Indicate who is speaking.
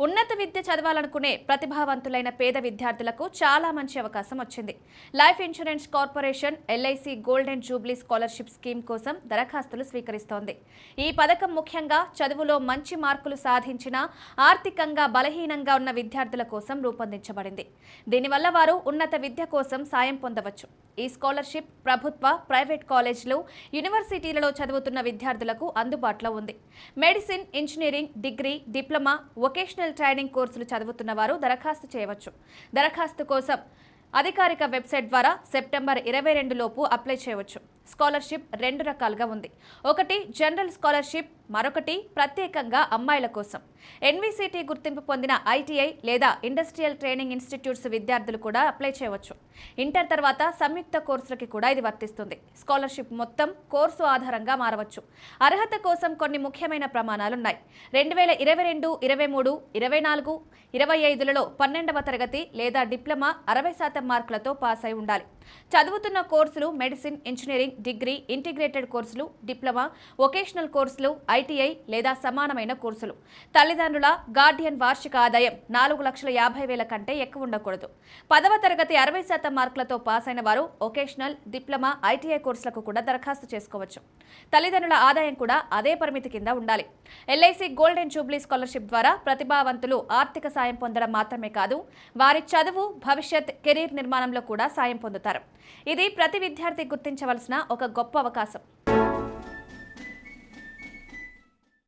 Speaker 1: ఉన్నత విద్య చదవాలనుకునే ప్రతిభావంతులైన పేద విద్యార్థులకు చాలా మంచి అవకాశం వచ్చింది. Life insurance corporation LIC golden Jubilee scholarship scheme కోసం దరఖాస్తులు స్వీకరిస్తోంది. ఈ పథకం ముఖ్యంగా చదువులో మంచి మార్కులు సాధించిన ఆర్థికంగా బలహీనంగా ఉన్న విద్యార్థుల కోసం రూపొందించబడింది. దీనివల్ల వారు ఉన్నత విద్య కోసం సాయం పొందవచ్చు. ఈ స్కాలర్షిప్ ప్రభుత్వ, ప్రైవేట్ కాలేజీలు, యూనివర్సిటీలలో చదువుతున్న విద్యార్థులకు అందుబాటులో ఉంది. Medicine, engineering, degree, diploma, vocational training కోర్సులు చదువుతున్న వారు దరఖాస్తు చేయవచ్చు. దరఖాస్తు కోసం అధికారిక వెబ్సైట్ ద్వారా సెప్టెంబర్ 22 లోపు అప్లై చేయవచ్చు. స్కాలర్షిప్ 2 రకాలుగా ఉంది. ఒకటి జనరల్ స్కాలర్షిప్, మరొకటి ప్రత్యేకంగా అమ్మాయిల కోసం. ఎన్విసిటి గుర్తింపు పొందిన ఐటీఐ లేదా ఇండస్ట్రియల్ ట్రైనింగ్ ఇన్స్టిట్యూట్స్ విద్యార్థులు కూడా అప్లై చేయవచ్చు. ఇంటర్ తర్వాత సంయుక్త కోర్సులకి కూడా ఇది వర్తిస్తుంది. స్కాలర్షిప్ మొత్తం కోర్సు ఆధారంగా మారవచ్చు. అర్హత కోసం కొన్ని ముఖ్యమైన ప్రమాణాలున్నాయి. 2022, 23, 24, 25లలో 12వ తరగతి లేదా డిప్లొమా 60% మార్కులతో పాస్ అయి ఉండాలి. చదువుతున్న కోర్సులు మెడిసిన్, ఇంజనీరింగ్, డిగ్రీ, ఇంటిగ్రేటెడ్ కోర్సులు, డిప్లొమా, వొకేషనల్ కోర్సులు, ఐటీఐ లేదా సమానమైన కోర్సులు. తల్లిదండ్రుల గార్డియన్ వార్షిక ఆదాయం 4,50,000 కంటే ఎక్కువ ఉండకూడదు. 10వ తరగతి 60% మార్కులతో పాస్ అయిన వారు వొకేషనల్, డిప్లొమా, ఐటీఐ కోర్సులకు కూడా దరఖాస్తు చేసుకోవచ్చు. తల్లిదండ్రుల ఆదాయం కూడా అదే పరిమితి కింద ఉండాలి. ఎల్ఐసి గోల్డెన్ జూబ్లీ స్కాలర్షిప్ ద్వారా ప్రతిభావంతులు ఆర్థిక సాయం పొందడం మాత్రమే కాదు, వారి చదువు, భవిష్యత్, కెరీర్ నిర్మాణంలో కూడా సాయం పొందుతారు. ఇది ప్రతి విద్యార్థి గుర్తించవలసిన ఒక గొప్ప అవకాశం.